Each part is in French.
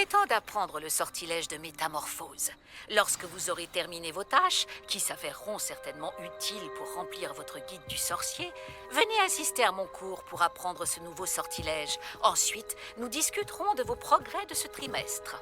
est temps d'apprendre le sortilège de métamorphose. Lorsque vous aurez terminé vos tâches, qui s'avéreront certainement utiles pour remplir votre guide du sorcier, venez assister à mon cours pour apprendre ce nouveau sortilège. Ensuite, nous discuterons de vos progrès de ce trimestre.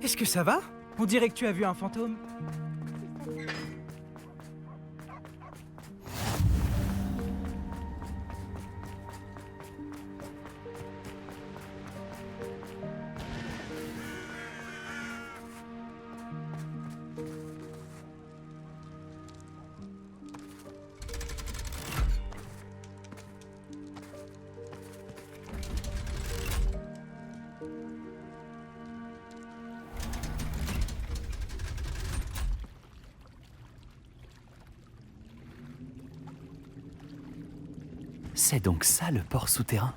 Est-ce que ça va? On dirait que tu as vu un fantôme. C'est donc ça le port souterrain?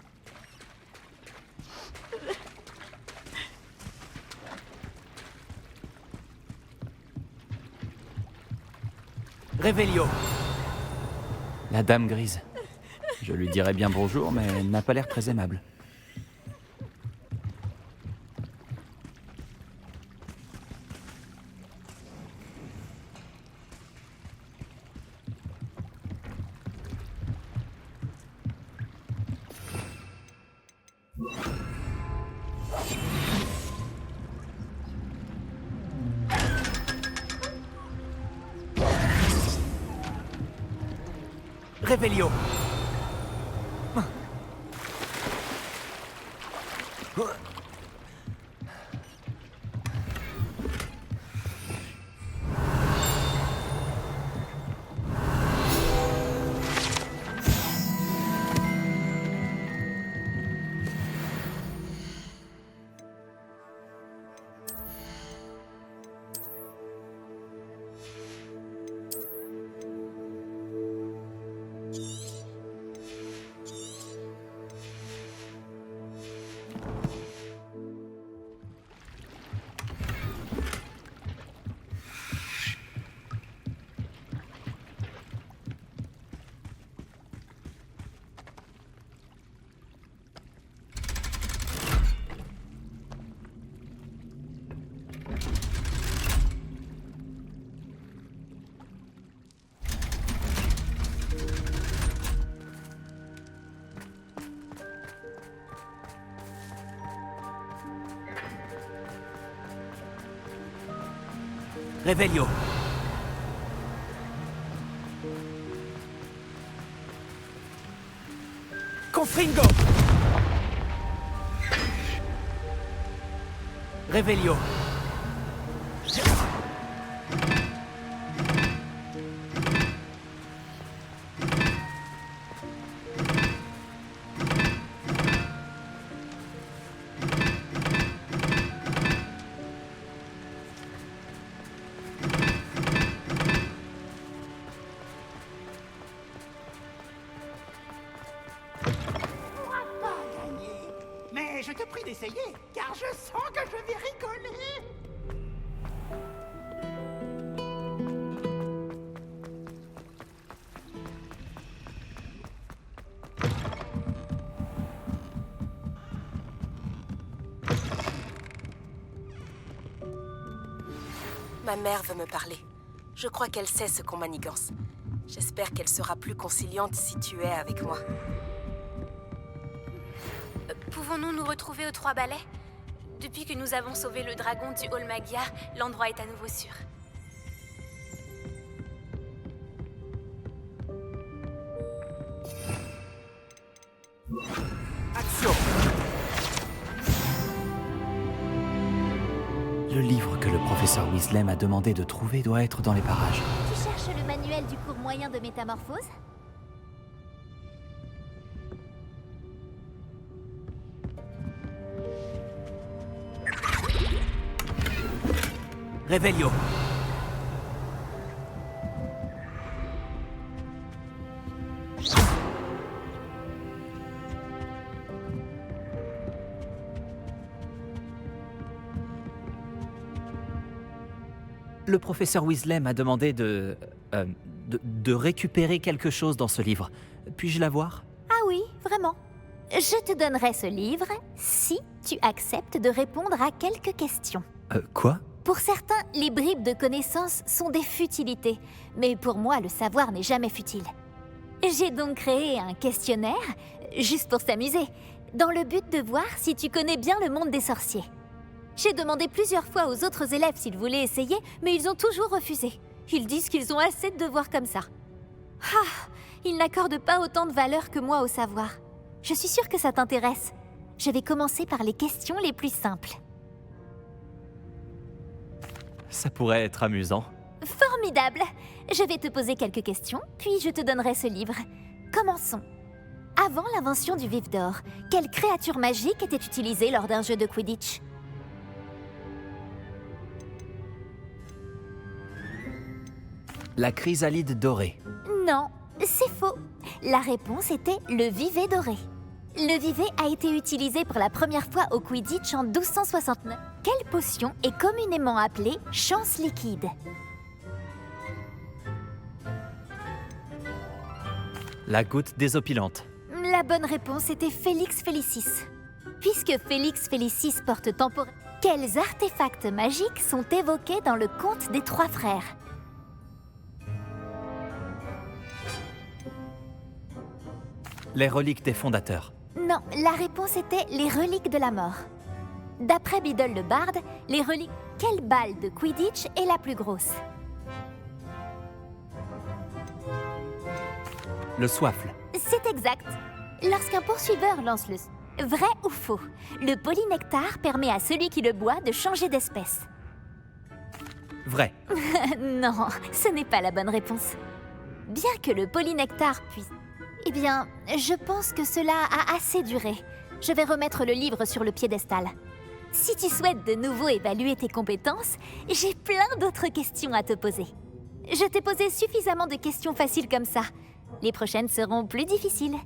Réveillon. La dame grise. Je lui dirais bien bonjour, mais elle n'a pas l'air très aimable. Réveillon. Réveillon. Confringo. Revelio. Mais je te prie d'essayer, car je sens que je vais rigoler. Ma mère veut me parler. Je crois qu'elle sait ce qu'on manigance. J'espère qu'elle sera plus conciliante si tu es avec moi. Pouvons-nous nous retrouver aux Trois Balais? Depuis que nous avons sauvé le dragon du Hall Magia, l'endroit est à nouveau sûr. Action. Le livre que le professeur Weasley m'a demandé de trouver doit être dans les parages. Tu cherches le manuel du cours moyen de métamorphose? Revelio. Le professeur Weasley m'a demandé de récupérer quelque chose dans ce livre. Puis-je l'avoir? Ah oui, vraiment. Je te donnerai ce livre si tu acceptes de répondre à quelques questions. Quoi? Pour certains, les bribes de connaissances sont des futilités, mais pour moi, le savoir n'est jamais futile. J'ai donc créé un questionnaire, juste pour s'amuser, dans le but de voir si tu connais bien le monde des sorciers. J'ai demandé plusieurs fois aux autres élèves s'ils voulaient essayer, mais ils ont toujours refusé. Ils disent qu'ils ont assez de devoirs comme ça. Ah, ils n'accordent pas autant de valeur que moi au savoir. Je suis sûre que ça t'intéresse. Je vais commencer par les questions les plus simples. Ça pourrait être amusant. Formidable! Je vais te poser quelques questions, puis je te donnerai ce livre. Commençons. Avant l'invention du vif d'or, quelle créature magique était utilisée lors d'un jeu de Quidditch? La chrysalide dorée. Non, c'est faux. La réponse était le vivet doré. Le vivet a été utilisé pour la première fois au Quidditch en 1269. Quelle potion est communément appelée chance liquide? La goutte désopilante. La bonne réponse était Félix Felicis. Puisque Félix Felicis porte temporaire, quels artefacts magiques sont évoqués dans le conte des Trois Frères? Les reliques des fondateurs. Non, la réponse était les reliques de la mort. D'après Biddle le barde, les reliques... Quelle balle de Quidditch est la plus grosse? Le soifle. C'est exact. Lorsqu'un poursuiveur lance le... Vrai ou faux? Le polynectar permet à celui qui le boit de changer d'espèce. Vrai. Non, ce n'est pas la bonne réponse. Bien que le polynectar puisse... Eh bien, je pense que cela a assez duré. Je vais remettre le livre sur le piédestal. Si tu souhaites de nouveau évaluer tes compétences, j'ai plein d'autres questions à te poser. Je t'ai posé suffisamment de questions faciles comme ça. Les prochaines seront plus difficiles.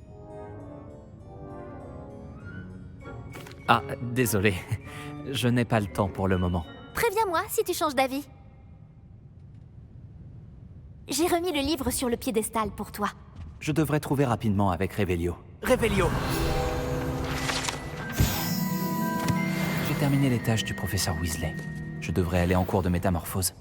Ah, désolé. Je n'ai pas le temps pour le moment. Préviens-moi si tu changes d'avis. J'ai remis le livre sur le piédestal pour toi. Je devrais trouver rapidement avec Revelio. Revelio. J'ai terminé les tâches du professeur Weasley. Je devrais aller en cours de métamorphose.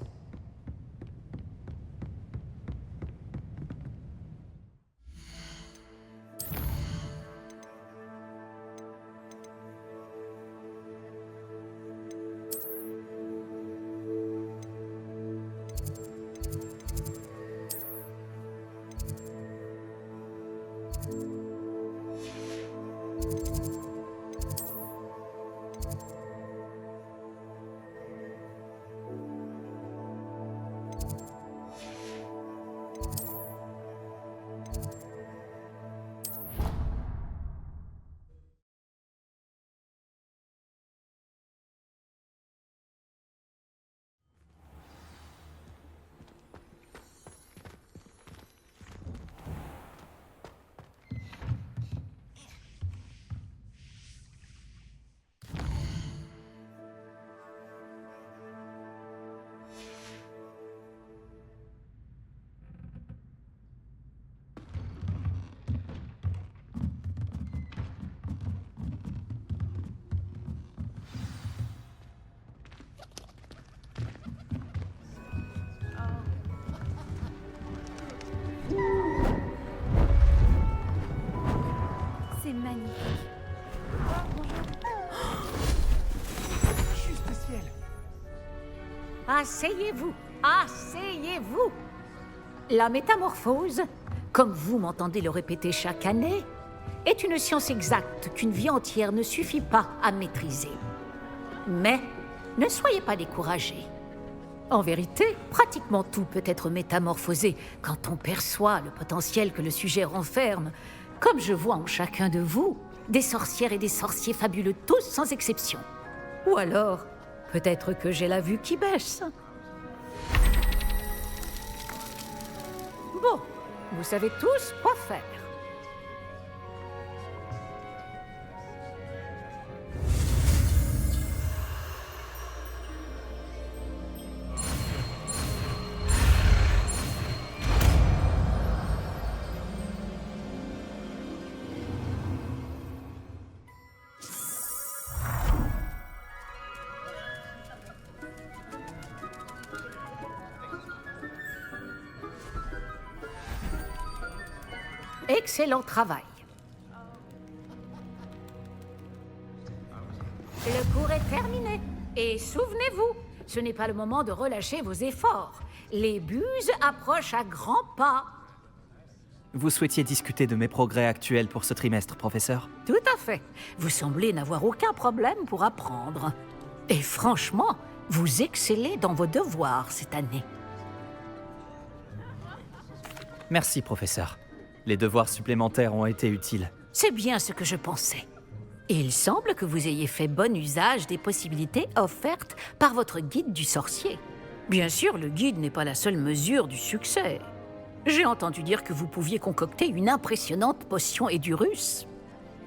C'est magnifique. Juste ciel. Asseyez-vous, asseyez-vous. La métamorphose, comme vous m'entendez le répéter chaque année, est une science exacte qu'une vie entière ne suffit pas à maîtriser. Mais ne soyez pas découragés. En vérité, pratiquement tout peut être métamorphosé quand on perçoit le potentiel que le sujet renferme, comme je vois en chacun de vous, des sorcières et des sorciers fabuleux, tous sans exception. Ou alors, peut-être que j'ai la vue qui baisse. Bon, vous savez tous quoi faire. Excellent travail. Le cours est terminé. Et souvenez-vous, ce n'est pas le moment de relâcher vos efforts. Les buses approchent à grands pas. Vous souhaitiez discuter de mes progrès actuels pour ce trimestre, professeur? Tout à fait. Vous semblez n'avoir aucun problème pour apprendre. Et franchement, vous excellez dans vos devoirs cette année. Merci, professeur. Les devoirs supplémentaires ont été utiles. C'est bien ce que je pensais. Et il semble que vous ayez fait bon usage des possibilités offertes par votre guide du sorcier. Bien sûr, le guide n'est pas la seule mesure du succès. J'ai entendu dire que vous pouviez concocter une impressionnante potion Edurus.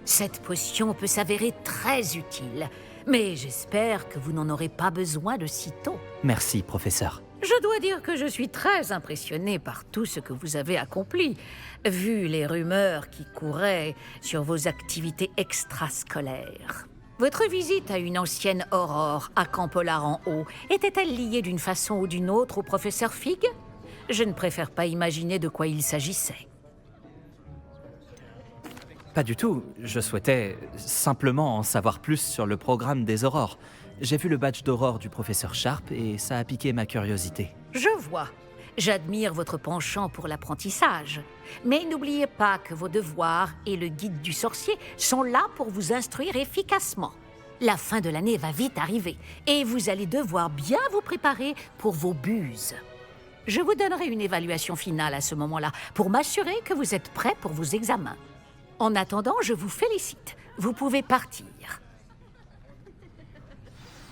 Cette potion peut s'avérer très utile, mais j'espère que vous n'en aurez pas besoin de sitôt. Merci, professeur. Je dois dire que je suis très impressionnée par tout ce que vous avez accompli, vu les rumeurs qui couraient sur vos activités extrascolaires. Votre visite à une ancienne aurore à Campolar en haut était-elle liée d'une façon ou d'une autre au professeur Fig? Je ne préfère pas imaginer de quoi il s'agissait. Pas du tout. Je souhaitais simplement en savoir plus sur le programme des aurores. J'ai vu le badge d'aurore du professeur Sharp et ça a piqué ma curiosité. Je vois. J'admire votre penchant pour l'apprentissage. Mais n'oubliez pas que vos devoirs et le guide du sorcier sont là pour vous instruire efficacement. La fin de l'année va vite arriver et vous allez devoir bien vous préparer pour vos buses. Je vous donnerai une évaluation finale à ce moment-là pour m'assurer que vous êtes prêts pour vos examens. En attendant, je vous félicite. Vous pouvez partir.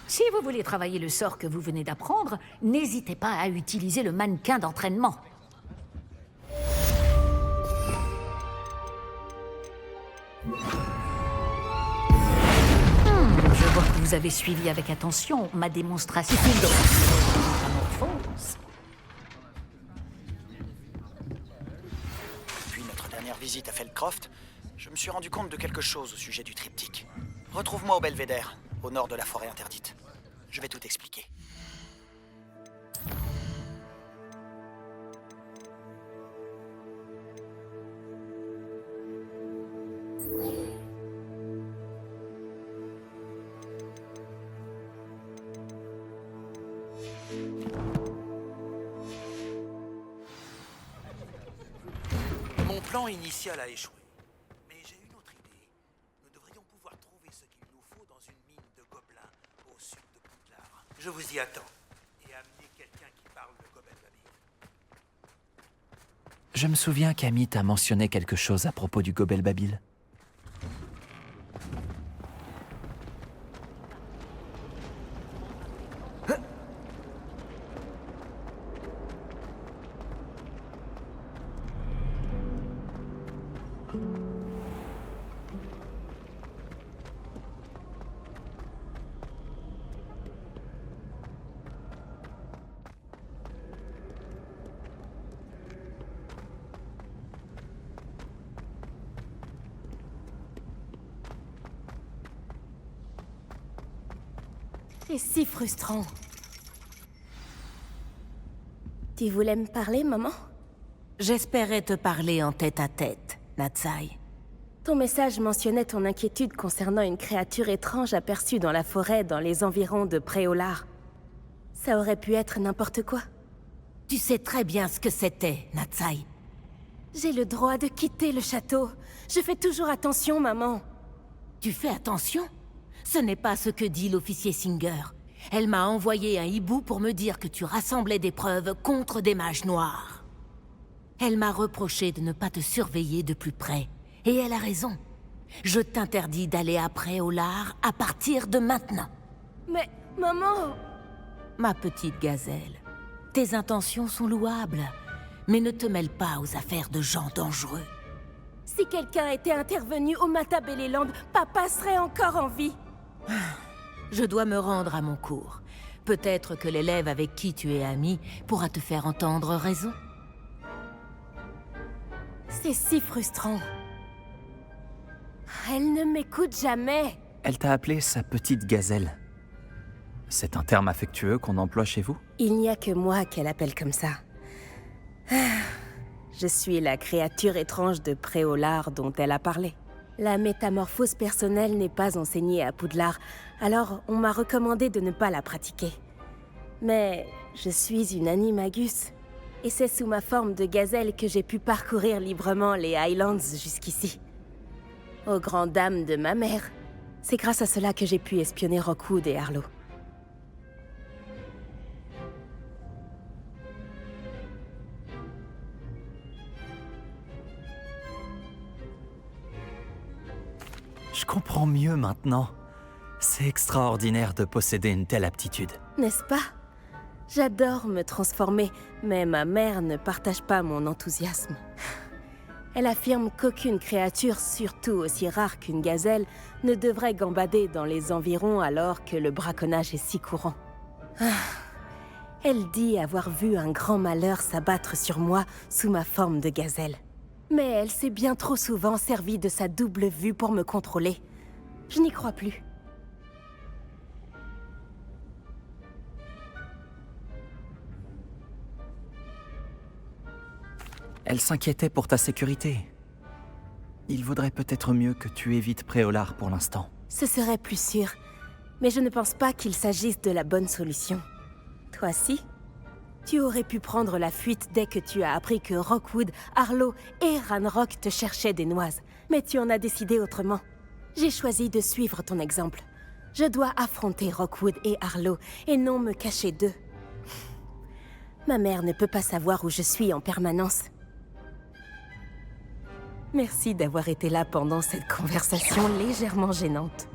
Si vous voulez travailler le sort que vous venez d'apprendre, n'hésitez pas à utiliser le mannequin d'entraînement. Je vois que vous avez suivi avec attention ma démonstration de métamorphose. Depuis notre dernière visite à Feldcroft, je me suis rendu compte de quelque chose au sujet du triptyque. Retrouve-moi au Belvédère, au nord de la forêt interdite. Je vais tout expliquer. Mon plan initial a échoué. Mais j'ai une autre idée. Nous devrions pouvoir trouver ce qu'il nous faut dans une mine de gobelins au sud de Poudlard. Je vous y attends. Et amener quelqu'un qui parle le gobelin. Je me souviens qu'Amy t'a mentionné quelque chose à propos du Gobel Babil. C'est si frustrant. Tu voulais me parler, maman? J'espérais te parler en tête-à-tête, Natsai. Ton message mentionnait ton inquiétude concernant une créature étrange aperçue dans la forêt dans les environs de Préolard. Ça aurait pu être n'importe quoi. Tu sais très bien ce que c'était, Natsai. J'ai le droit de quitter le château. Je fais toujours attention, maman. Tu fais attention? Ce n'est pas ce que dit l'officier Singer. Elle m'a envoyé un hibou pour me dire que tu rassemblais des preuves contre des mages noirs. Elle m'a reproché de ne pas te surveiller de plus près. Et elle a raison. Je t'interdis d'aller à Préolard à partir de maintenant. Mais, maman... Ma petite gazelle, tes intentions sont louables, mais ne te mêle pas aux affaires de gens dangereux. Si quelqu'un était intervenu au Matabeleland, papa serait encore en vie. Je dois me rendre à mon cours. Peut-être que l'élève avec qui tu es amie pourra te faire entendre raison. C'est si frustrant. Elle ne m'écoute jamais. Elle t'a appelé sa petite gazelle. C'est un terme affectueux qu'on emploie chez vous? Il n'y a que moi qu'elle appelle comme ça. Je suis la créature étrange de Préolard dont elle a parlé. La métamorphose personnelle n'est pas enseignée à Poudlard, alors on m'a recommandé de ne pas la pratiquer. Mais je suis une animagus, et c'est sous ma forme de gazelle que j'ai pu parcourir librement les Highlands jusqu'ici. Aux grandes dames de ma mère, c'est grâce à cela que j'ai pu espionner Rockwood et Harlow. Je comprends mieux maintenant. C'est extraordinaire de posséder une telle aptitude. N'est-ce pas? J'adore me transformer, mais ma mère ne partage pas mon enthousiasme. Elle affirme qu'aucune créature, surtout aussi rare qu'une gazelle, ne devrait gambader dans les environs alors que le braconnage est si courant. Elle dit avoir vu un grand malheur s'abattre sur moi sous ma forme de gazelle. Mais elle s'est bien trop souvent servie de sa double vue pour me contrôler. Je n'y crois plus. Elle s'inquiétait pour ta sécurité. Il vaudrait peut-être mieux que tu évites Préolard pour l'instant. Ce serait plus sûr. Mais je ne pense pas qu'il s'agisse de la bonne solution. Toi, si? Tu aurais pu prendre la fuite dès que tu as appris que Rockwood, Harlow et Ranrock te cherchaient des noises. Mais tu en as décidé autrement. J'ai choisi de suivre ton exemple. Je dois affronter Rockwood et Harlow, et non me cacher d'eux. Ma mère ne peut pas savoir où je suis en permanence. Merci d'avoir été là pendant cette conversation légèrement gênante.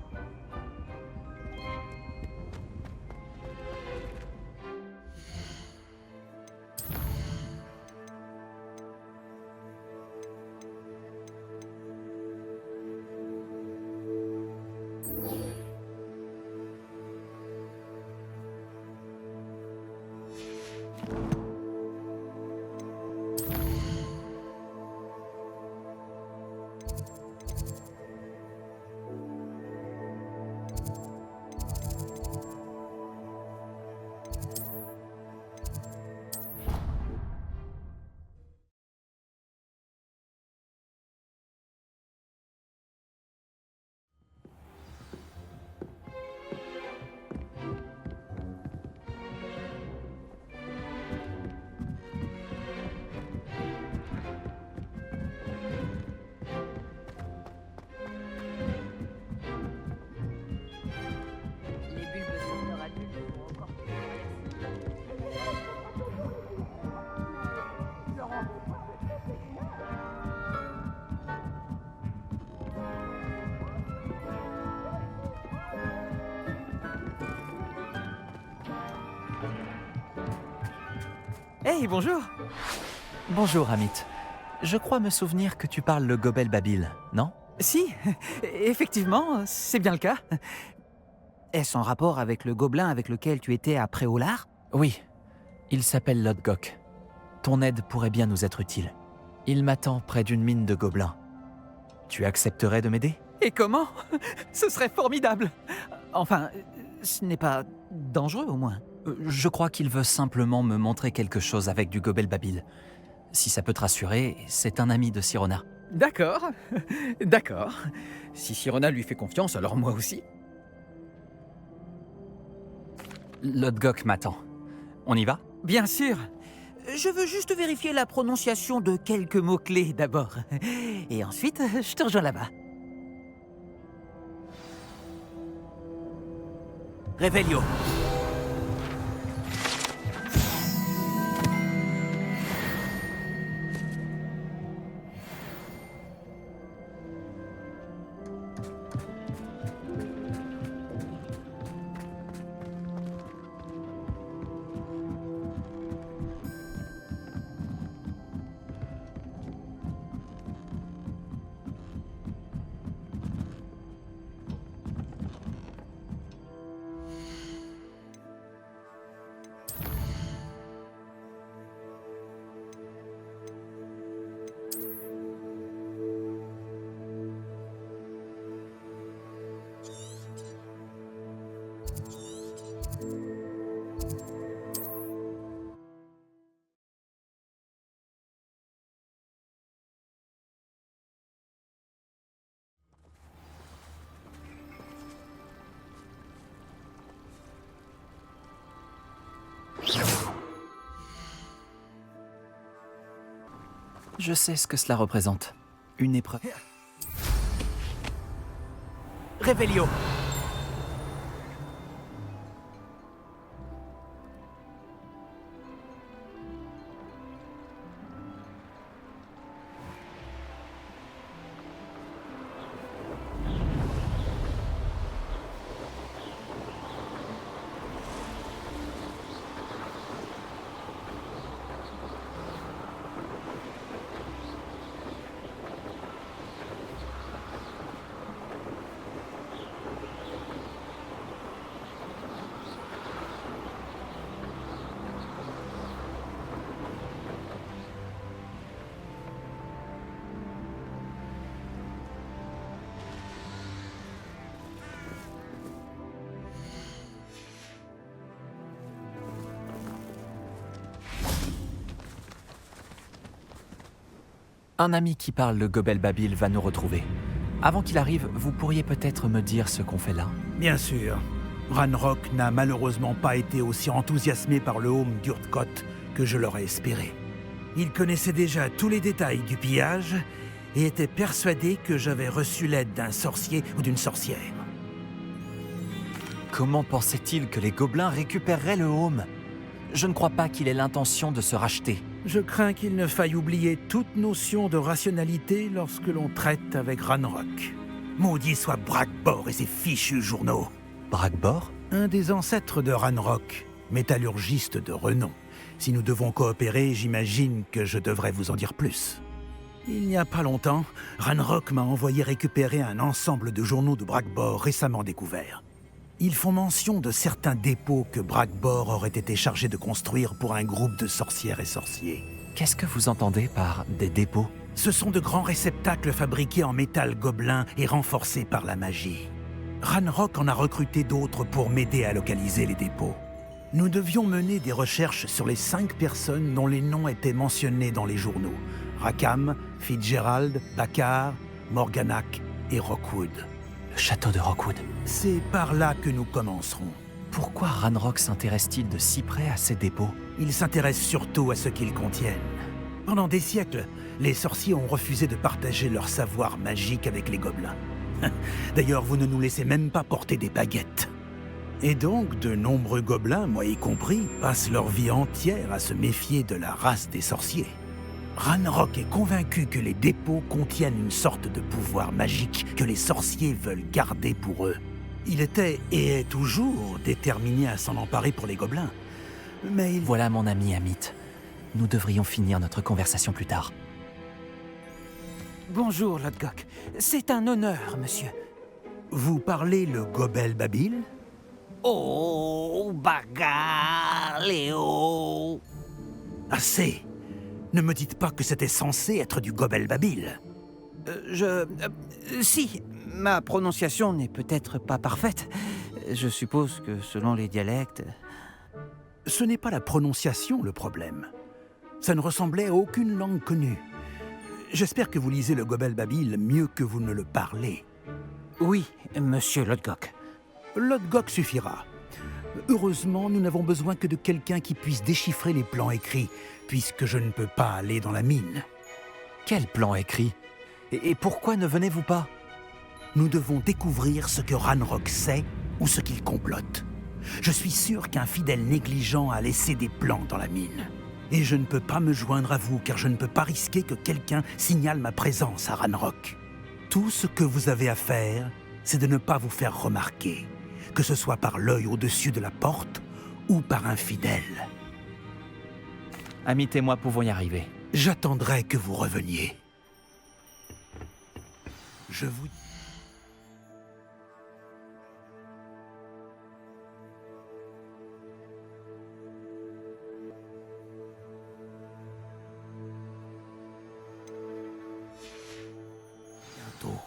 Hey, bonjour. Bonjour, Amit. Je crois me souvenir que tu parles le Gobel Babil, non? Si, effectivement, c'est bien le cas. Est-ce en rapport avec le gobelin avec lequel tu étais à Préolard? Oui. Il s'appelle Lodgok. Ton aide pourrait bien nous être utile. Il m'attend près d'une mine de gobelins. Tu accepterais de m'aider? Et comment? Ce serait formidable. Enfin, ce n'est pas dangereux au moins. Je crois qu'il veut simplement me montrer quelque chose avec du Gobel Babil. Si ça peut te rassurer, c'est un ami de Sirona. D'accord, d'accord. Si Sirona lui fait confiance, alors moi aussi. Lodgok m'attend. On y va? Bien sûr. Je veux juste vérifier la prononciation de quelques mots-clés d'abord. Et ensuite, je te rejoins là-bas. Revelio. Je sais ce que cela représente. Une épreuve. Revelio. Un ami qui parle le Gobel Babil va nous retrouver. Avant qu'il arrive, vous pourriez peut-être me dire ce qu'on fait là? Bien sûr. Ranrock n'a malheureusement pas été aussi enthousiasmé par le home d'Urtkot que je l'aurais espéré. Il connaissait déjà tous les détails du pillage et était persuadé que j'avais reçu l'aide d'un sorcier ou d'une sorcière. Comment pensait-il que les gobelins récupéreraient le home? Je ne crois pas qu'il ait l'intention de se racheter. Je crains qu'il ne faille oublier toute notion de rationalité lorsque l'on traite avec Ranrock. Maudit soit Bragbor et ses fichus journaux. Bragbor? Un des ancêtres de Ranrock, métallurgiste de renom. Si nous devons coopérer, j'imagine que je devrais vous en dire plus. Il n'y a pas longtemps, Ranrock m'a envoyé récupérer un ensemble de journaux de Bragbor récemment découverts. Ils font mention de certains dépôts que Bragbor aurait été chargé de construire pour un groupe de sorcières et sorciers. Qu'est-ce que vous entendez par des dépôts? Ce sont de grands réceptacles fabriqués en métal gobelin et renforcés par la magie. Ranrock en a recruté d'autres pour m'aider à localiser les dépôts. Nous devions mener des recherches sur les 5 personnes dont les noms étaient mentionnés dans les journaux. Rackham, Fitzgerald, Bakar, Morganac et Rockwood. Le château de Rockwood. C'est par là que nous commencerons. Pourquoi Ranrock s'intéresse-t-il de si près à ces dépôts? Il s'intéresse surtout à ce qu'ils contiennent. Pendant des siècles, les sorciers ont refusé de partager leur savoir magique avec les gobelins. D'ailleurs, vous ne nous laissez même pas porter des baguettes. Et donc, de nombreux gobelins, moi y compris, passent leur vie entière à se méfier de la race des sorciers. Ranrock est convaincu que les dépôts contiennent une sorte de pouvoir magique que les sorciers veulent garder pour eux. Il était, et est toujours, déterminé à s'en emparer pour les gobelins. Mais il... Voilà mon ami Amit. Nous devrions finir notre conversation plus tard. Bonjour, Lodgok. C'est un honneur, monsieur. Vous parlez le Gobel Babil? Oh, bagarre, Léo. Assez! Ne me dites pas que c'était censé être du Gobel Babil. Si, ma prononciation n'est peut-être pas parfaite. Je suppose que selon les dialectes... Ce n'est pas la prononciation le problème. Ça ne ressemblait à aucune langue connue. J'espère que vous lisez le Gobel Babil mieux que vous ne le parlez. Oui, monsieur Lodgok. Lodgok suffira. Heureusement, nous n'avons besoin que de quelqu'un qui puisse déchiffrer les plans écrits, puisque je ne peux pas aller dans la mine. Quel plan écrit? Et pourquoi ne venez-vous pas? Nous devons découvrir ce que Ranrock sait ou ce qu'il complote. Je suis sûr qu'un fidèle négligent a laissé des plans dans la mine. Et je ne peux pas me joindre à vous, car je ne peux pas risquer que quelqu'un signale ma présence à Ranrock. Tout ce que vous avez à faire, c'est de ne pas vous faire remarquer, que ce soit par l'œil au-dessus de la porte ou par un fidèle. Amit et moi pouvons y arriver. J'attendrai que vous reveniez. Je vous... Bientôt.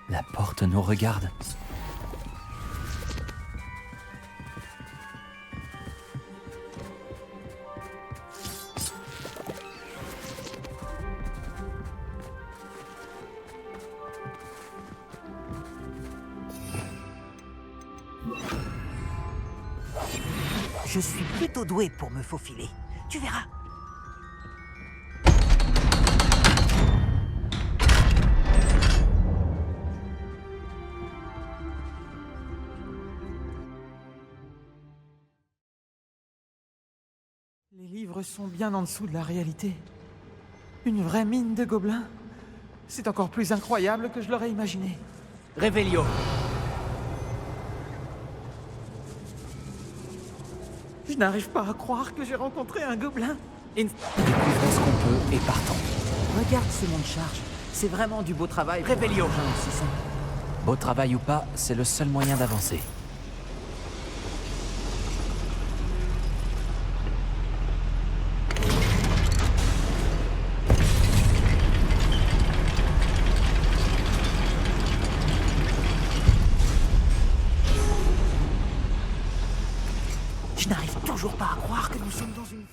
La porte nous regarde. Je suis plutôt doué pour me faufiler. Tu verras. Les livres sont bien en dessous de la réalité. Une vraie mine de gobelins. C'est encore plus incroyable que je l'aurais imaginé. Révélio. Je n'arrive pas à croire que j'ai rencontré un gobelin. Découvrons ce qu'on peut et partons. Regarde ce monde charge. C'est vraiment du beau travail. Révélio. Beau travail ou pas, c'est le seul moyen d'avancer. Je n'arrive toujours pas à croire que nous sommes dans une...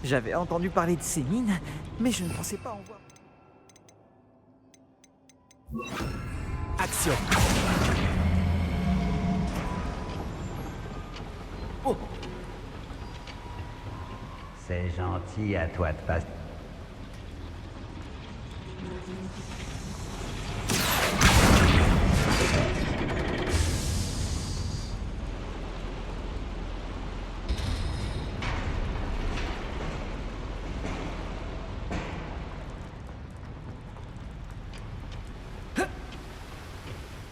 J'avais entendu parler de ces mines, mais je ne pensais pas en voir. Action. Oh. C'est gentil à toi de passer.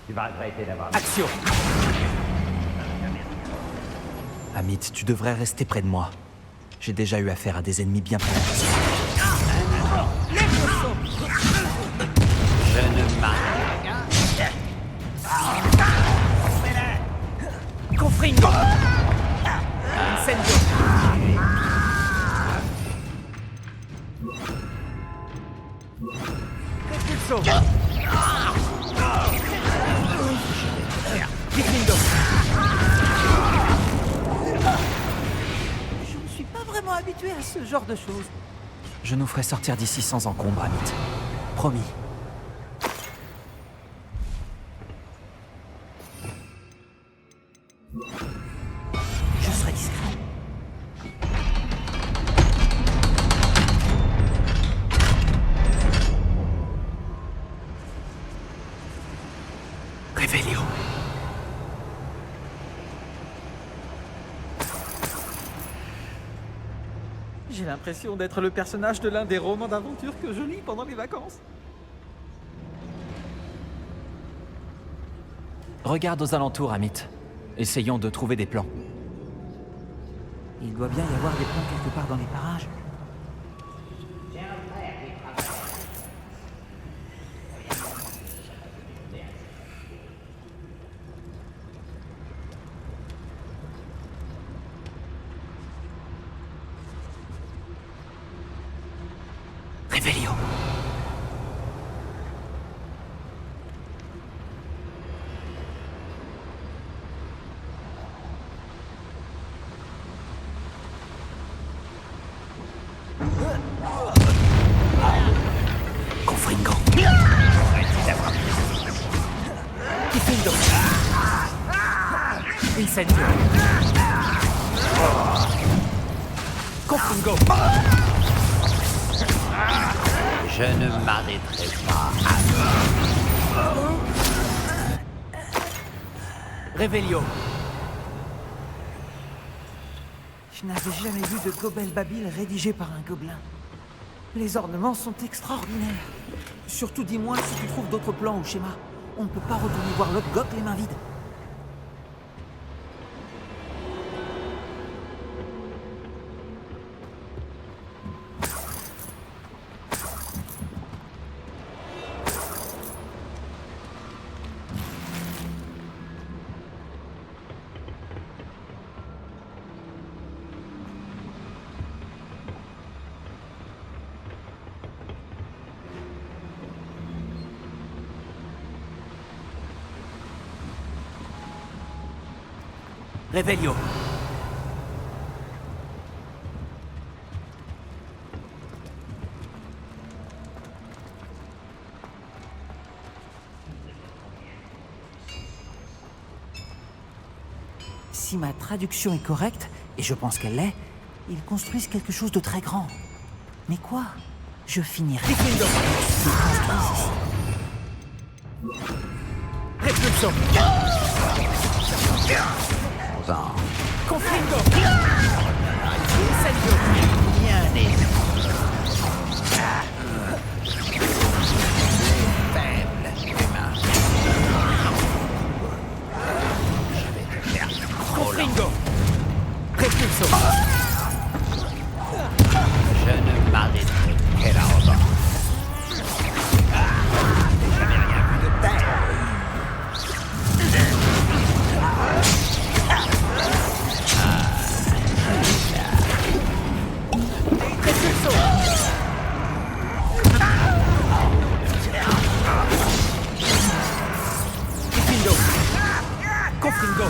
Tu vas regretter d'avoir... Action. Amit, tu devrais rester près de moi. J'ai déjà eu affaire à des ennemis bien plus difficiles. Je ne m'arrête. Confringo. Incendio. Repulso. Diffindo. Je ne suis pas vraiment habitué à ce genre de choses. Je nous ferai sortir d'ici sans encombre, Amit. Promis. Je serai discret. Revelio. J'ai l'impression d'être le personnage de l'un des romans d'aventure que je lis pendant les vacances. Regarde aux alentours, Amit. Essayons de trouver des plans. Il doit bien y avoir des plans quelque part dans les parages. Revelio. Confringo. Diffindo. Incendio. Confringo. Je ne m'arrêterai pas. Revelio. Je n'avais jamais vu de Gobel Babil rédigé par un gobelin. Les ornements sont extraordinaires. Surtout dis-moi si tu trouves d'autres plans ou schémas. On ne peut pas retourner voir l'autre Gok les mains vides. Revelio. Si ma traduction est correcte, et je pense qu'elle l'est, ils construisent quelque chose de très grand. Mais quoi? Je finirai. Diffindo. Repulso. Confringo. Incendio. Bien des... Faible humain. Je vais te faire Confringo. Repulso. Je ne m'arrêterai qu'à la revanche. J'ai jamais rien vu de tel. Diffindo. Confringo.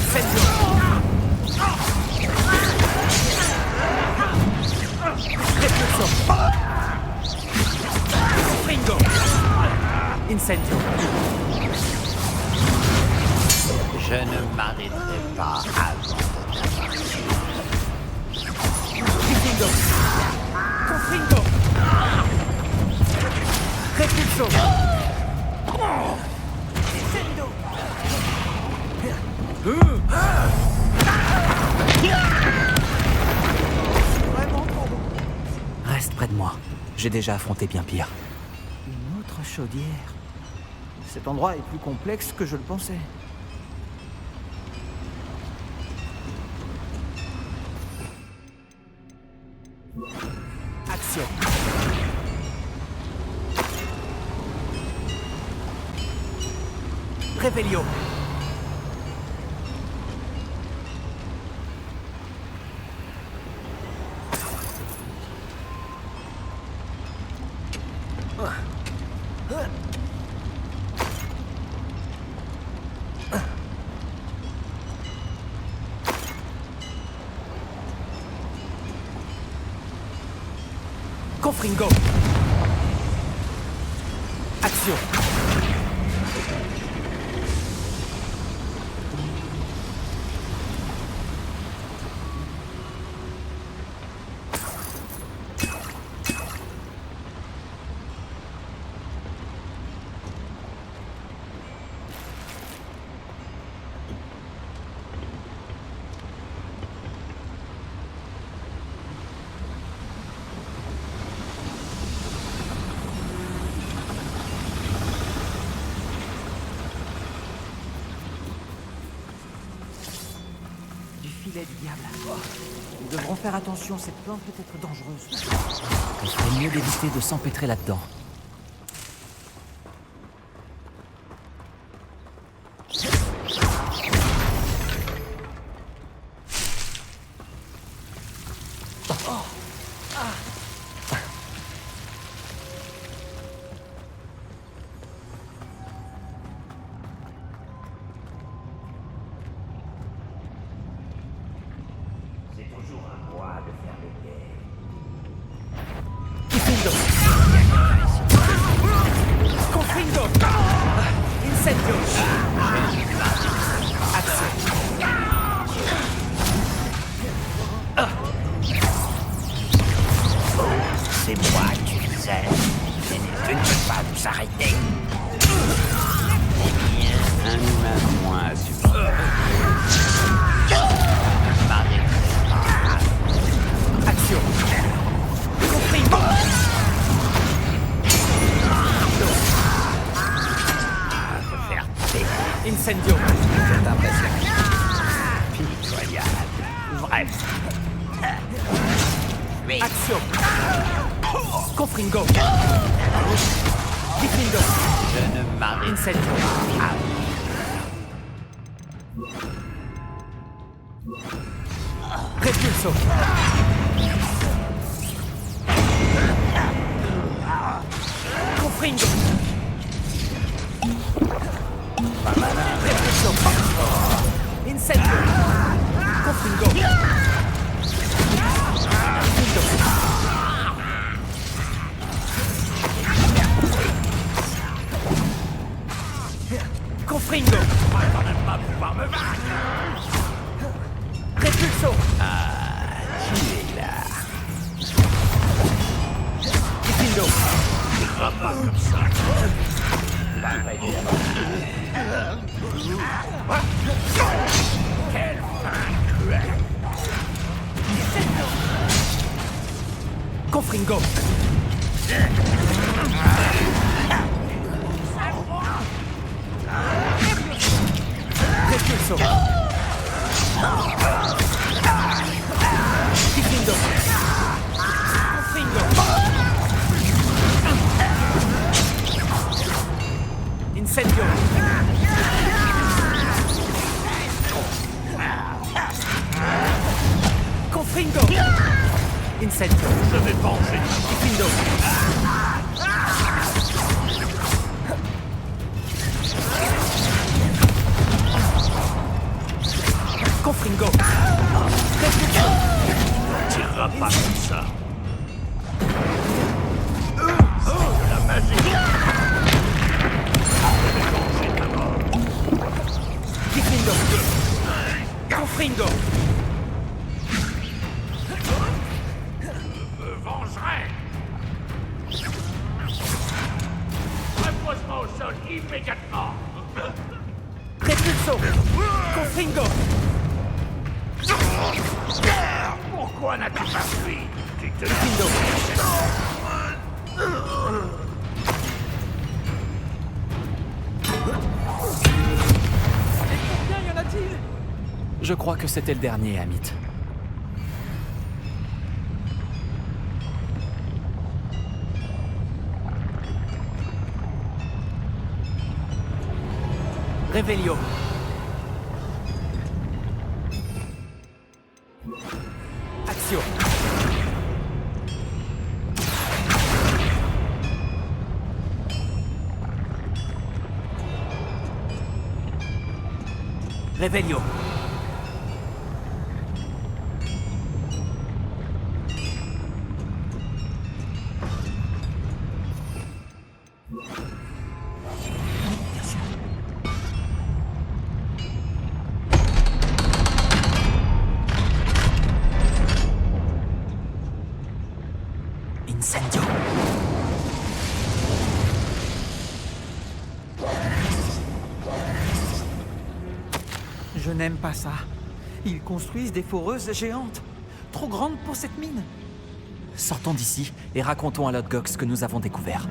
Incendio. Incendio. Je ne m'arrêterai pas avant de t'avoir tué. Confringo. Confringo. Repulso. Descendo. Vraiment trop bon. Reste près de moi. J'ai déjà affronté bien pire. Une autre chaudière. Cet endroit est plus complexe que je le pensais. Action. Revelio. Confringo. Action. Filet du diable. Nous devrons faire attention, cette plante peut être dangereuse. Il ferait mieux d'éviter de s'empêtrer là-dedans. Confringo. Incendio. Action. C'est moi qui vous aime. Je ne peux pas vous arrêter. Eh bien, un humain de moins à supporter. Je ne m'arrêterai pas. Action. Confringo. Incendio. C'est impressionnant. Pitoyable. Bref. Oui. Action. Confringo. Diffindo. Je ne m'arrête Incendio. pas. Repulso. Confringo. Repulso. Incendio. Confringo. Diffindo. Confringo. On va quand même pas pouvoir me vaincre. Repulso. Ah, tu es là. Diffindo. Pas comme ça. Quelle fin cruelle. Confringo. Repulso. Diffindo. Confringo. Incendio. Confringo. Incendio. Je vais penser. Diffindo. immédiatement. Repulso. Confringo. Pourquoi n'as-tu pas fui? Tu te Combien y en a-t-il? Je crois que c'était le dernier, Amit. Revelio. Action. Revelio. Incendio. Je n'aime pas ça. Ils construisent des foreuses géantes. Trop grandes pour cette mine. Sortons d'ici et racontons à Lodgok ce que nous avons découvert.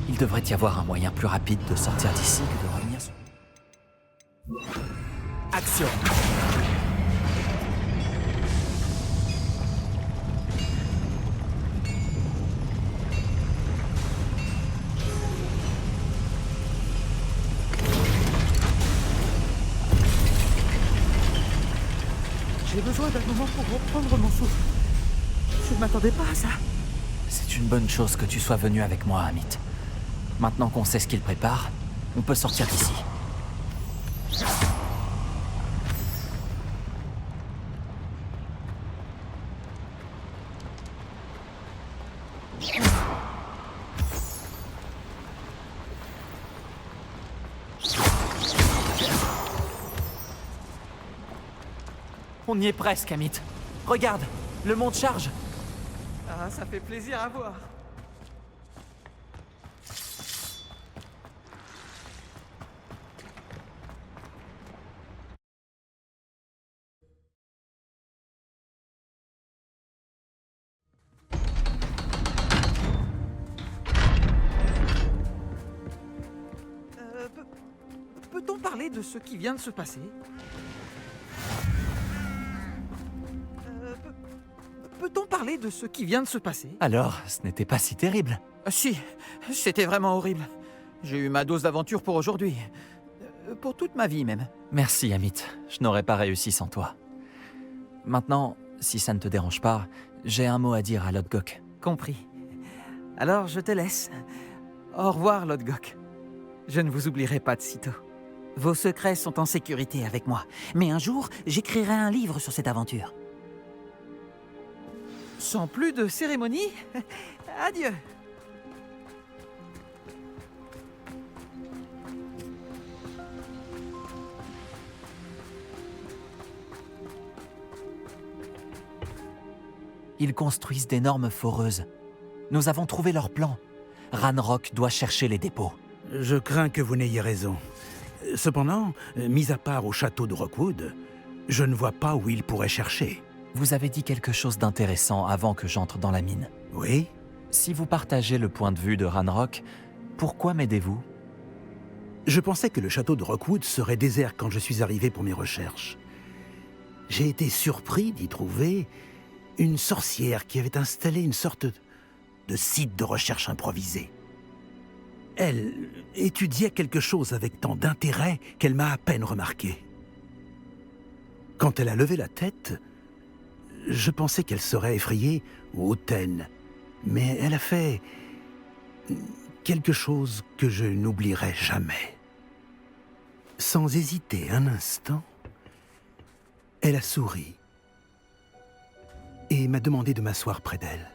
Il devrait y avoir un moyen plus rapide de sortir d'ici que de revenir sur... Action. J'ai besoin d'un moment pour reprendre mon souffle. Je ne m'attendais pas à ça. C'est une bonne chose que tu sois venu avec moi, Amit. Maintenant qu'on sait ce qu'il prépare, on peut sortir d'ici. On y est presque, Amit. Regarde, le monde charge. Ah, ça fait plaisir à voir. Peut-on parler de ce qui vient de se passer? Peut-on parler de ce qui vient de se passer? Alors, ce n'était pas si terrible. Si, c'était vraiment horrible. J'ai eu ma dose d'aventure pour aujourd'hui. Pour toute ma vie, même. Merci, Amit. Je n'aurais pas réussi sans toi. Maintenant, si ça ne te dérange pas, j'ai un mot à dire à Lodgok. Compris. Alors, je te laisse. Au revoir, Lodgok. Je ne vous oublierai pas de sitôt. Vos secrets sont en sécurité avec moi. Mais un jour, j'écrirai un livre sur cette aventure. Sans plus de cérémonie, adieu. Ils construisent d'énormes foreuses. Nous avons trouvé leur plan. Ranrock doit chercher les dépôts. Je crains que vous n'ayez raison. Cependant, mis à part au château de Rockwood, je ne vois pas où il pourrait chercher. Vous avez dit quelque chose d'intéressant avant que j'entre dans la mine. Oui? Si vous partagez le point de vue de Ranrock, pourquoi m'aidez-vous? Je pensais que le château de Rockwood serait désert quand je suis arrivé pour mes recherches. J'ai été surpris d'y trouver une sorcière qui avait installé une sorte de site de recherche improvisé. Elle étudiait quelque chose avec tant d'intérêt qu'elle m'a à peine remarqué. Quand elle a levé la tête, je pensais qu'elle serait effrayée ou hautaine, mais elle a fait quelque chose que je n'oublierai jamais. Sans hésiter un instant, elle a souri et m'a demandé de m'asseoir près d'elle.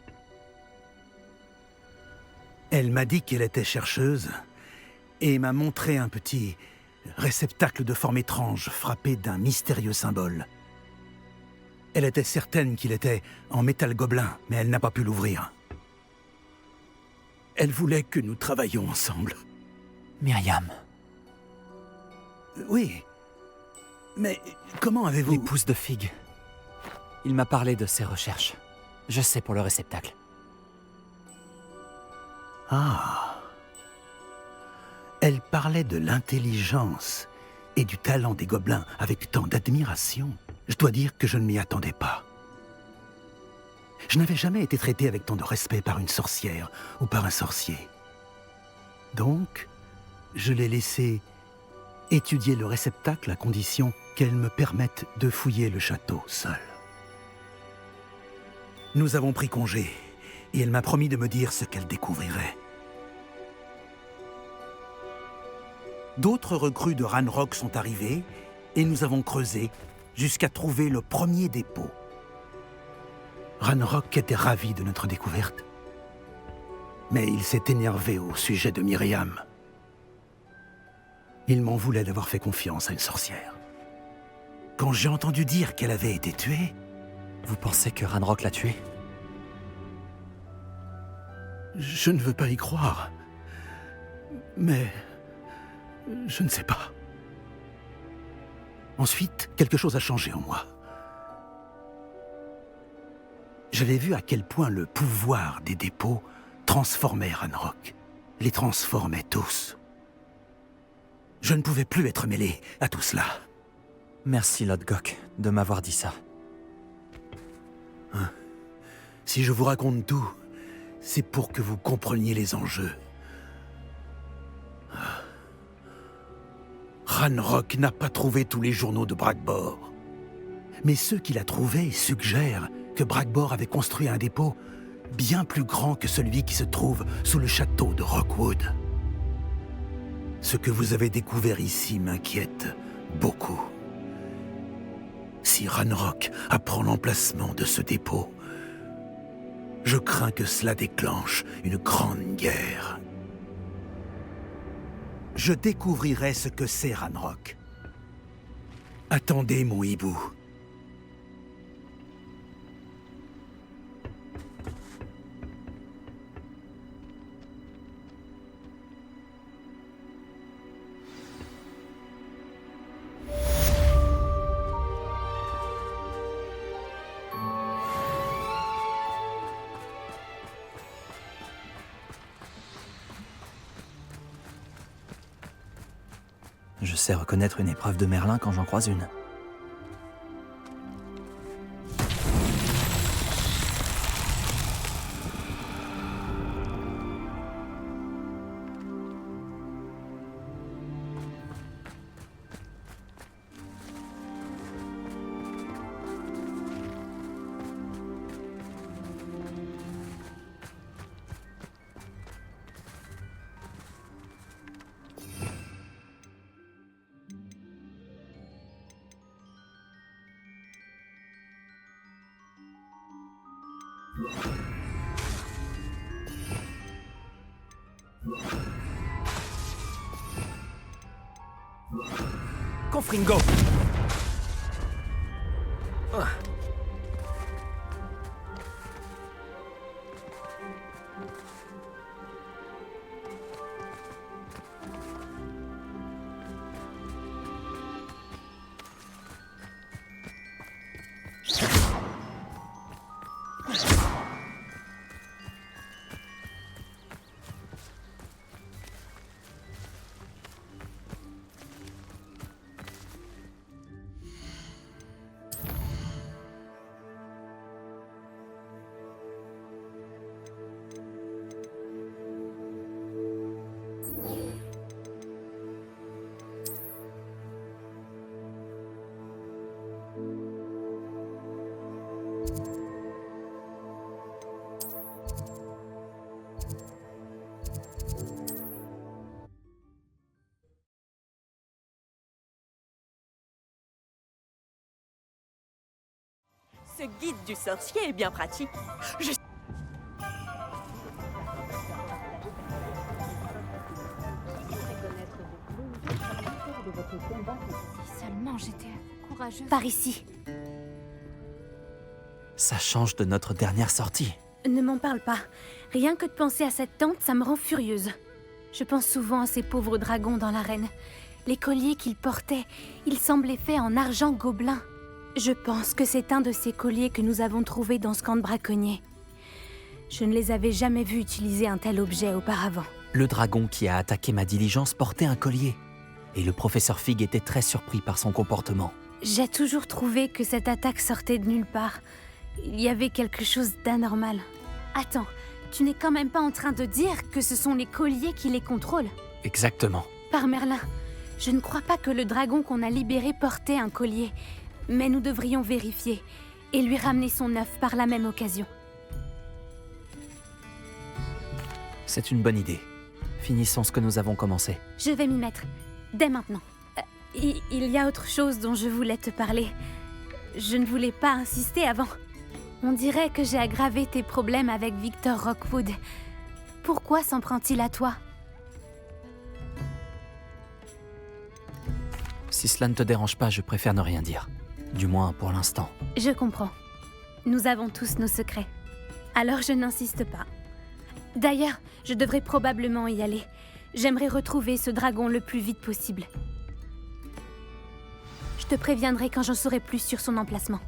Elle m'a dit qu'elle était chercheuse et m'a montré un petit réceptacle de forme étrange frappé d'un mystérieux symbole. Elle était certaine qu'il était en métal gobelin, mais elle n'a pas pu l'ouvrir. Elle voulait que nous travaillions ensemble. Myriam. Oui. Mais comment avez-vous... L'épouse de Fig. Il m'a parlé de ses recherches. Je sais pour le réceptacle. Ah. Elle parlait de l'intelligence et du talent des gobelins avec tant d'admiration. Je dois dire que je ne m'y attendais pas. Je n'avais jamais été traité avec tant de respect par une sorcière ou par un sorcier. Donc, je l'ai laissé étudier le réceptacle à condition qu'elle me permette de fouiller le château seule. Nous avons pris congé, et elle m'a promis de me dire ce qu'elle découvrirait. D'autres recrues de Ranrock sont arrivées, et nous avons creusé jusqu'à trouver le premier dépôt. Ranrock était ravi de notre découverte, mais il s'est énervé au sujet de Myriam. Il m'en voulait d'avoir fait confiance à une sorcière. Quand j'ai entendu dire qu'elle avait été tuée... Vous pensez que Ranrock l'a tuée? Je ne veux pas y croire. Mais... je ne sais pas. Ensuite, quelque chose a changé en moi. J'avais vu à quel point le pouvoir des dépôts transformait Ranrock. Les transformait tous. Je ne pouvais plus être mêlé à tout cela. Merci, Lodgok, de m'avoir dit ça. Hein? Si je vous raconte tout, c'est pour que vous compreniez les enjeux. Ranrock n'a pas trouvé tous les journaux de Bragbor. Mais ceux qu'il a trouvés suggèrent que Bragbor avait construit un dépôt bien plus grand que celui qui se trouve sous le château de Rockwood. Ce que vous avez découvert ici m'inquiète beaucoup. Si Ranrock apprend l'emplacement de ce dépôt, je crains que cela déclenche une grande guerre. Je découvrirai ce que c'est Ranrock. Attendez, mon hibou. Je sais reconnaître une épreuve de Merlin quand j'en croise une. Confringo. Ce guide du sorcier est bien pratique. Je... Si seulement j'étais courageuse. Par ici. Ça change de notre dernière sortie. Ne m'en parle pas. Rien que de penser à cette tente, ça me rend furieuse. Je pense souvent à ces pauvres dragons dans l'arène. Les colliers qu'ils portaient, ils semblaient faits en argent gobelin. Je pense que c'est un de ces colliers que nous avons trouvé dans ce camp de braconniers. Je ne les avais jamais vus utiliser un tel objet auparavant. Le dragon qui a attaqué ma diligence portait un collier. Et le professeur Fig était très surpris par son comportement. J'ai toujours trouvé que cette attaque sortait de nulle part. Il y avait quelque chose d'anormal. Attends, tu n'es quand même pas en train de dire que ce sont les colliers qui les contrôlent? Exactement. Par Merlin, je ne crois pas que le dragon qu'on a libéré portait un collier. Mais nous devrions vérifier et lui ramener son œuf par la même occasion. C'est une bonne idée. Finissons ce que nous avons commencé. Je vais m'y mettre, dès maintenant. Il y a autre chose dont je voulais te parler. Je ne voulais pas insister avant. On dirait que j'ai aggravé tes problèmes avec Victor Rockwood. Pourquoi s'en prend-il à toi? Si cela ne te dérange pas, je préfère ne rien dire. Du moins pour l'instant. Je comprends. Nous avons tous nos secrets. Alors je n'insiste pas. D'ailleurs, je devrais probablement y aller. J'aimerais retrouver ce dragon le plus vite possible. Je te préviendrai quand j'en saurai plus sur son emplacement.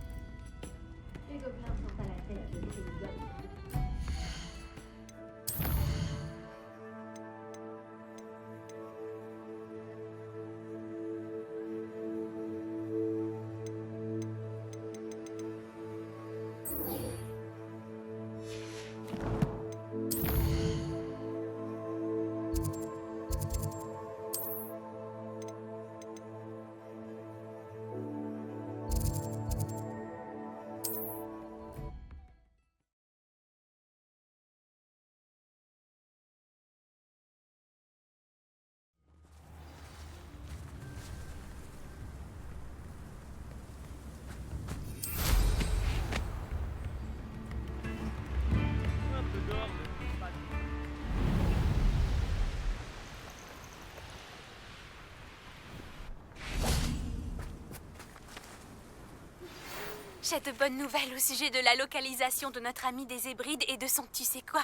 J'ai de bonnes nouvelles au sujet de la localisation de notre ami des Hébrides et de son tu sais quoi.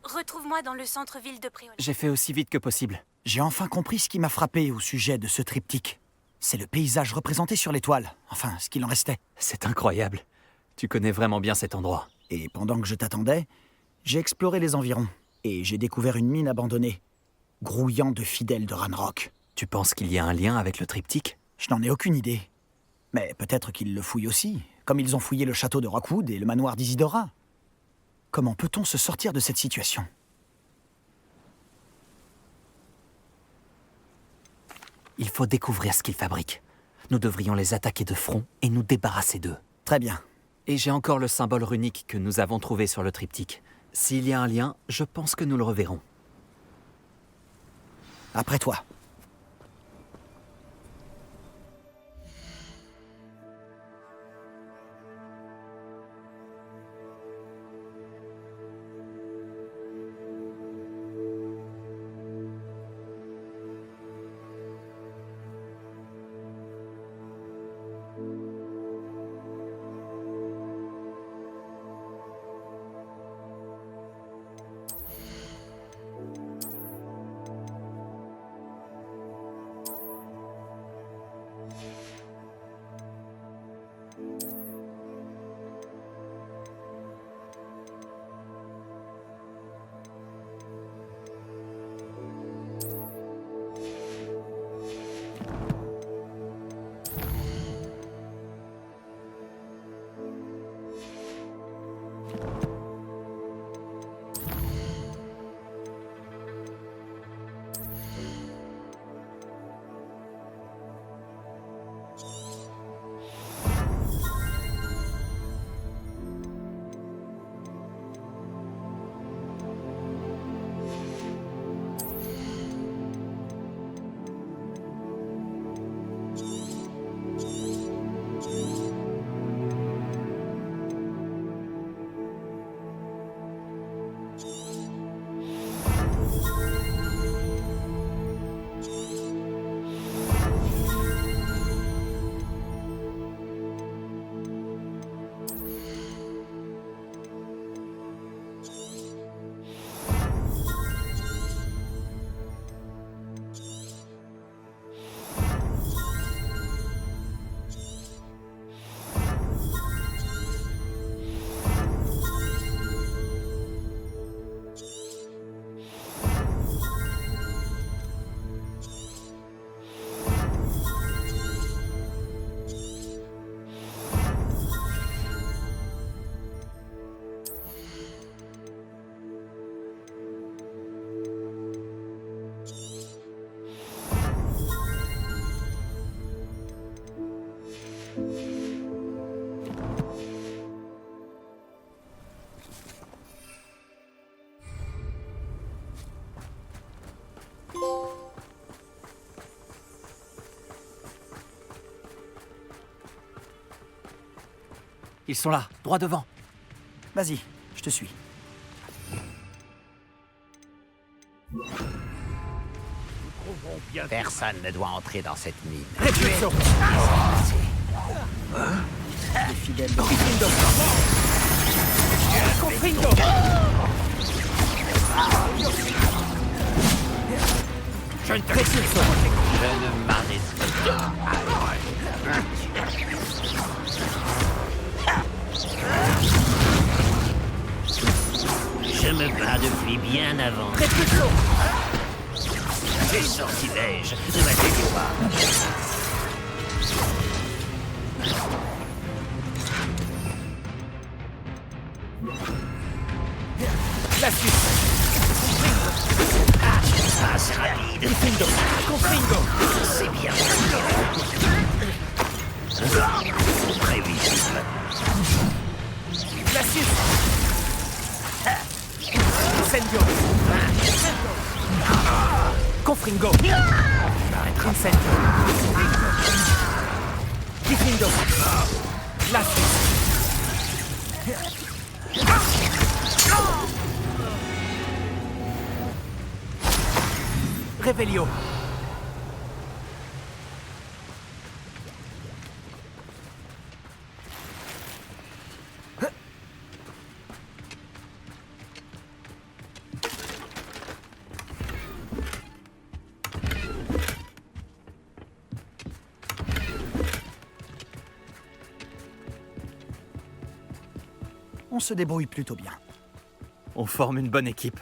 Retrouve-moi dans le centre-ville de Préolé. J'ai fait aussi vite que possible. J'ai enfin compris ce qui m'a frappé au sujet de ce triptyque. C'est le paysage représenté sur l'étoile. Enfin, ce qu'il en restait. C'est incroyable. Tu connais vraiment bien cet endroit. Et pendant que je t'attendais, j'ai exploré les environs. Et j'ai découvert une mine abandonnée, grouillant de fidèles de Ranrock. Tu penses qu'il y a un lien avec le triptyque? Je n'en ai aucune idée. Mais peut-être qu'ils le fouillent aussi, comme ils ont fouillé le château de Rockwood et le manoir d'Isidora. Comment peut-on se sortir de cette situation? Il faut découvrir ce qu'ils fabriquent. Nous devrions les attaquer de front et nous débarrasser d'eux. Très bien. Et j'ai encore le symbole runique que nous avons trouvé sur le triptyque. S'il y a un lien, je pense que nous le reverrons. Après toi. Ils sont là, droit devant. Vas-y, je te suis. Personne ne doit entrer dans cette mine. Repulso. Les fidèles de Confringo. Confringo. Je ne te repulso. Je ne m'arrêterai pas. Je me bats depuis bien avant. Repulso. Les sortilèges de ma victoire. La suite. Passe rapide. Confringo. Confringo. C'est bien. Prévisible. La suite. Incendio. Confringo. Incendio. Diffindo. La suite. Revelio. On se débrouille plutôt bien. On forme une bonne équipe.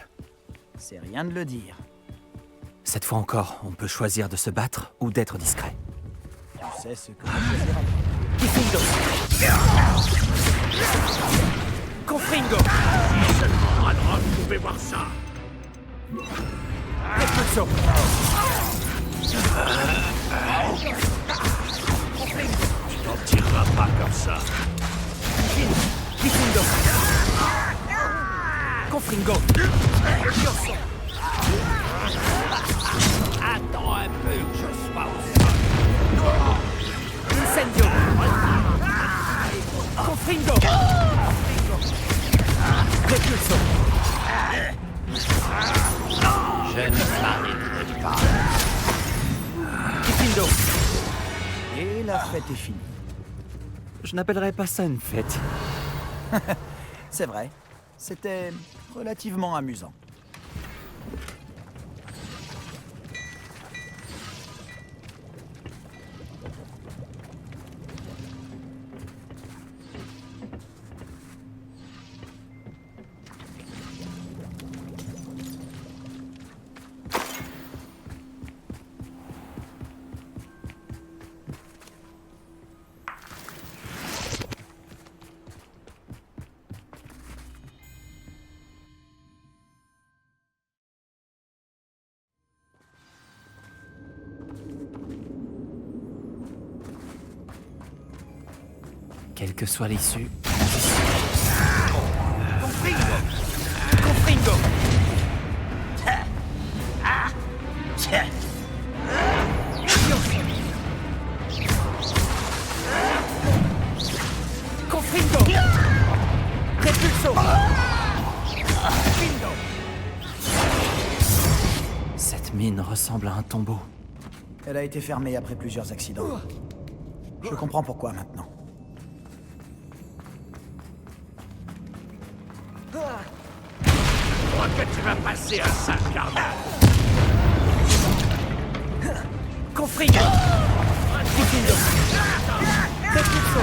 C'est rien de le dire. Cette fois encore, on peut choisir de se battre ou d'être discret. Tu sais ce que je choisiras. Diffindo. Confringo. Si seulement Ranrock pouvait voir ça. Repulso. Tu t'en tireras pas comme ça. Diffindo. Confringo. Attends un peu que je sois au sol. Incendio. Confringo. Repulso. Je ne m'arrêterai pas. Diffindo. Et la fête est finie. Je n'appellerais pas ça une fête. C'est vrai. C'était relativement amusant. Quelle que soit l'issue. Confringo. Confringo. Confringo. Repulso. Confringo. Cette mine ressemble à un tombeau. Elle a été fermée après plusieurs accidents. Je comprends pourquoi maintenant. Je crois que tu vas passer un sale quart d'heure. Confringo. Diffindo. Repulso.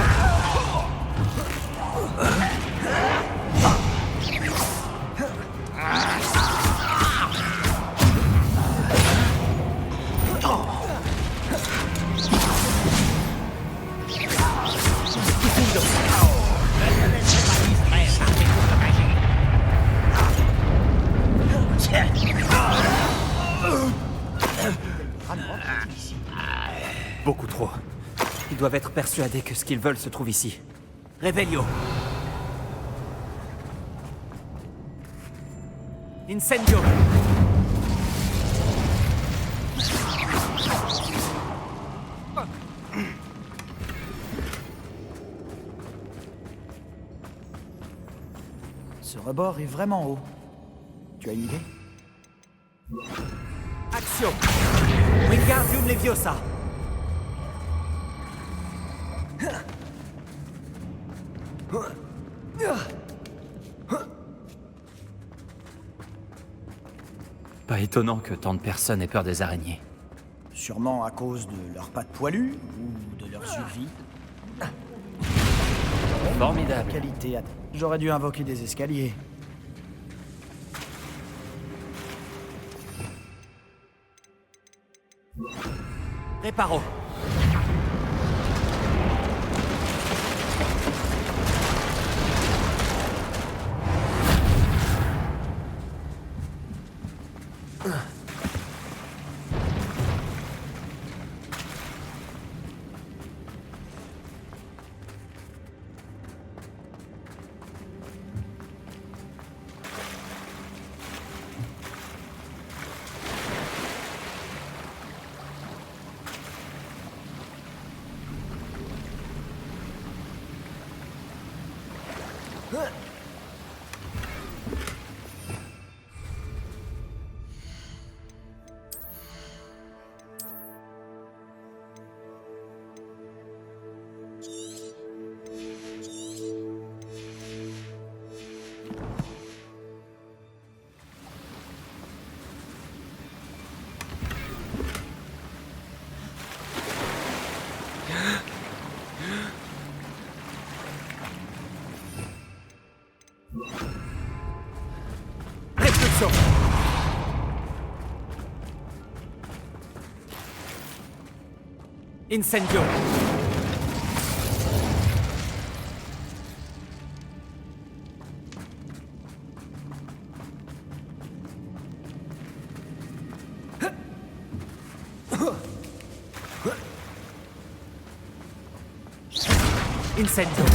Diffindo. Ne te laisse pas distraire par tes coups de magie. Beaucoup trop. Ils doivent être persuadés que ce qu'ils veulent se trouve ici. Revelio. Incendio. Ce rebord est vraiment haut. Tu as une idée? Action! Wingardium Leviosa! Pas étonnant que tant de personnes aient peur des araignées. Sûrement à cause de leurs pattes poilues ou de leur survie. Formidable. Qualité. J'aurais dû invoquer des escaliers. Réparo! Réflexion! Incendio! Incendio!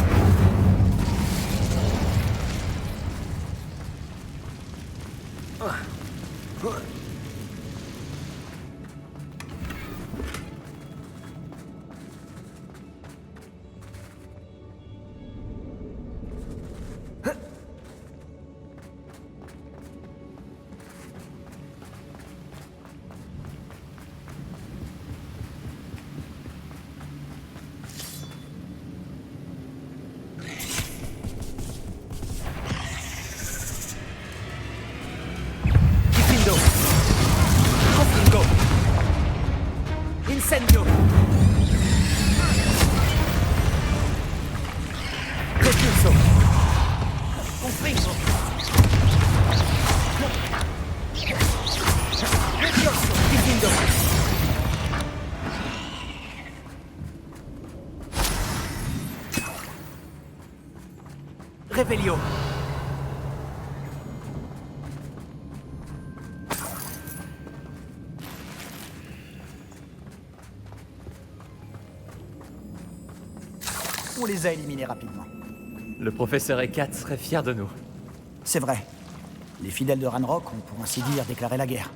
Incendio! Repulso! Confringo! Repulso! Difindo! Revelio! On les a éliminés rapidement. Le professeur Ekat serait fier de nous. C'est vrai. Les fidèles de Ranrock ont pour ainsi dire déclaré la guerre.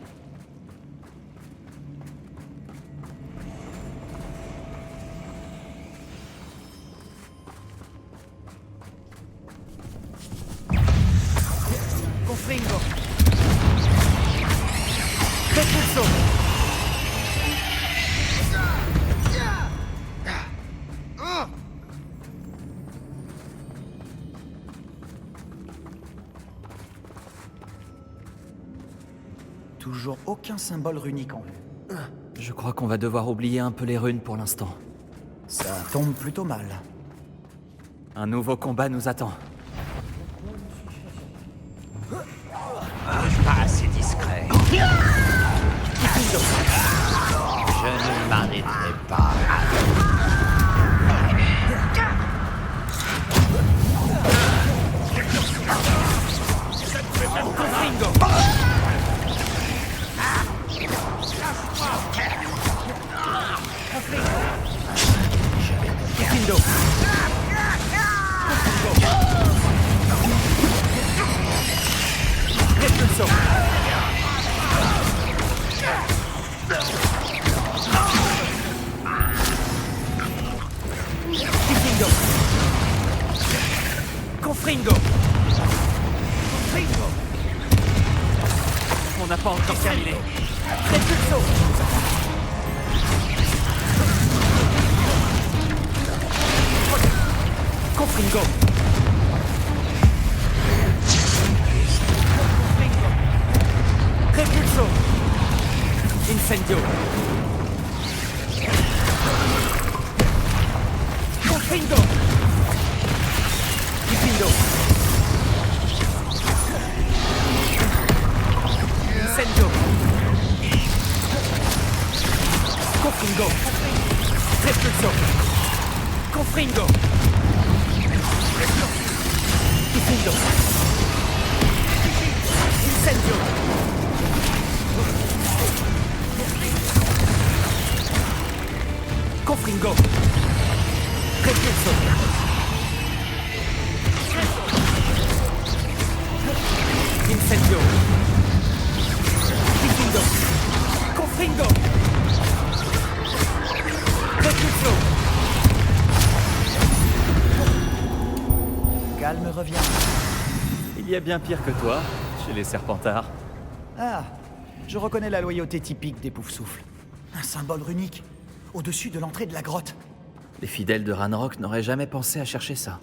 Confringo! Repulso! Toujours aucun symbole runique en vue. Je crois qu'on va devoir oublier un peu les runes pour l'instant. Ça tombe plutôt mal. Un nouveau combat nous attend. Pas assez discret. Je ne m'arrêterai pas. Confringo! pas encore terminé. Répulso. Confringo. Repulso. Incendio. Confringo. Dipindo. Incendio. Confringo. Repulso. Confringo. Dipindo. Incendio. Confringo. Repulso. Incendio. Dipindo. Confringo. Repulso. Calme revient. Il y a bien pire que toi, chez les Serpentards. Ah, je reconnais la loyauté typique des Poufsouffles. Un symbole runique, au-dessus de l'entrée de la grotte. Les fidèles de Ranrock n'auraient jamais pensé à chercher ça.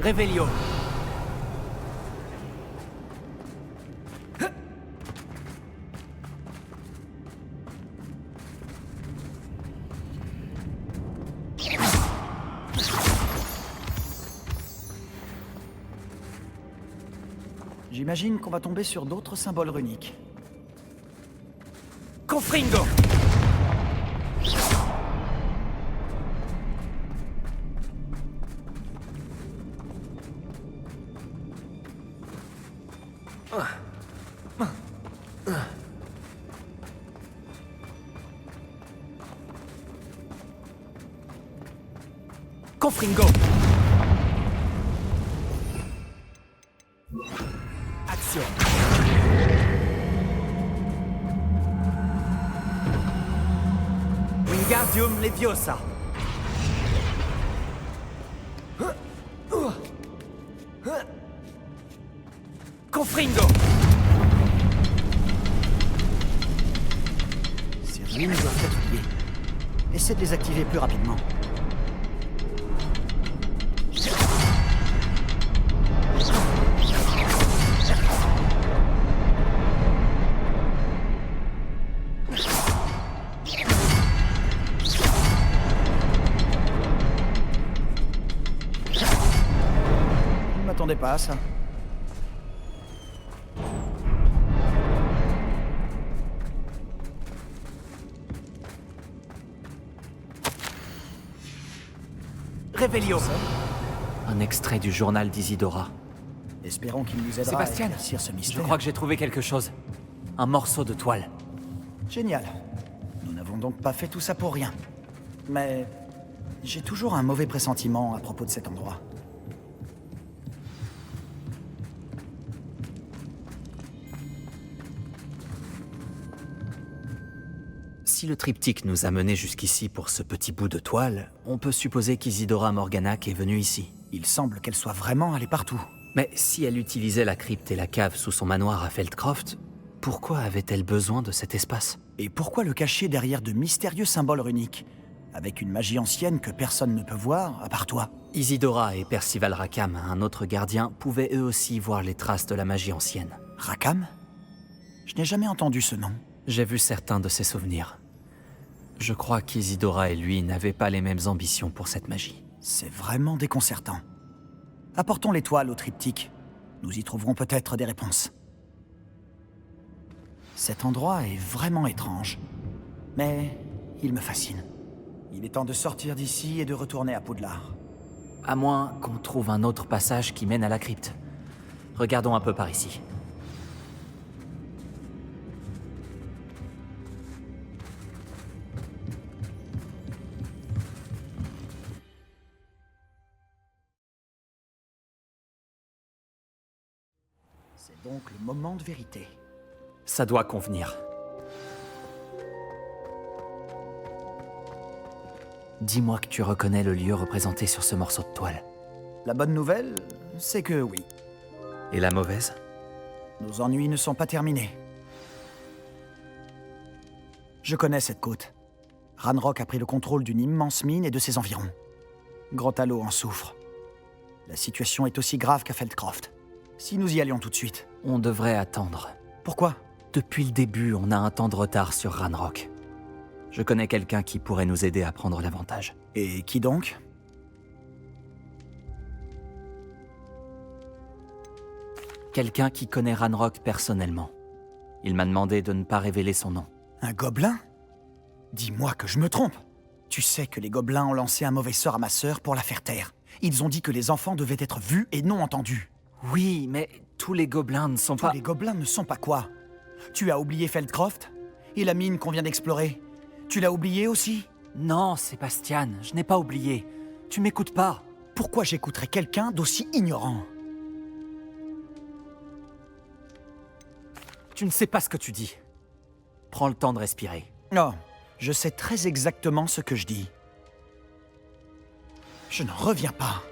Revelio. J'imagine qu'on va tomber sur d'autres symboles runiques. Confringo. Confringo. Action. Wingardium Leviosa. Confringo. Ces ruines doivent être liées. Essaie de les activer plus rapidement. Je m'attendais pas à ça. Revelio. Un extrait du journal d'Isidora. Espérons qu'il nous aidera Sébastien, à éclaircir ce mystère. Je crois que j'ai trouvé quelque chose. Un morceau de toile. Génial. Nous n'avons donc pas fait tout ça pour rien. Mais j'ai toujours un mauvais pressentiment à propos de cet endroit. Si le triptyque nous a menés jusqu'ici pour ce petit bout de toile, on peut supposer qu'Isidora Morganac est venue ici. Il semble qu'elle soit vraiment allée partout. Mais si elle utilisait la crypte et la cave sous son manoir à Feldcroft, pourquoi avait-elle besoin de cet espace? Et pourquoi le cacher derrière de mystérieux symboles runiques, avec une magie ancienne que personne ne peut voir, à part toi? Isidora et Percival Rackham, un autre gardien, pouvaient eux aussi voir les traces de la magie ancienne. Rackham? Je n'ai jamais entendu ce nom. J'ai vu certains de ses souvenirs. Je crois qu'Isidora et lui n'avaient pas les mêmes ambitions pour cette magie. C'est vraiment déconcertant. Apportons l'étoile au triptyque. Nous y trouverons peut-être des réponses. Cet endroit est vraiment étrange. Mais il me fascine. Il est temps de sortir d'ici et de retourner à Poudlard. À moins qu'on trouve un autre passage qui mène à la crypte. Regardons un peu par ici. C'est donc le moment de vérité. Ça doit convenir. Dis-moi que tu reconnais le lieu représenté sur ce morceau de toile. La bonne nouvelle, c'est que oui. Et la mauvaise? Nos ennuis ne sont pas terminés. Je connais cette côte. Ranrock a pris le contrôle d'une immense mine et de ses environs. Grottalo en souffre. La situation est aussi grave qu'à Feldcroft. Si nous y allions tout de suite... On devrait attendre. Pourquoi? Depuis le début, on a un temps de retard sur Ranrock. Je connais quelqu'un qui pourrait nous aider à prendre l'avantage. Et qui donc? Quelqu'un qui connaît Ranrock personnellement. Il m'a demandé de ne pas révéler son nom. Un gobelin? Dis-moi que je me trompe. Tu sais que les gobelins ont lancé un mauvais sort à ma sœur pour la faire taire. Ils ont dit que les enfants devaient être vus et non entendus. Oui, mais tous les gobelins ne sont pas... Tous les gobelins ne sont pas quoi? Tu as oublié Feldcroft? Et la mine qu'on vient d'explorer? Tu l'as oublié aussi? Non, Sébastien, je n'ai pas oublié. Tu m'écoutes pas. Pourquoi j'écouterais quelqu'un d'aussi ignorant? Tu ne sais pas ce que tu dis. Prends le temps de respirer. Non, je sais très exactement ce que je dis. Je n'en reviens pas.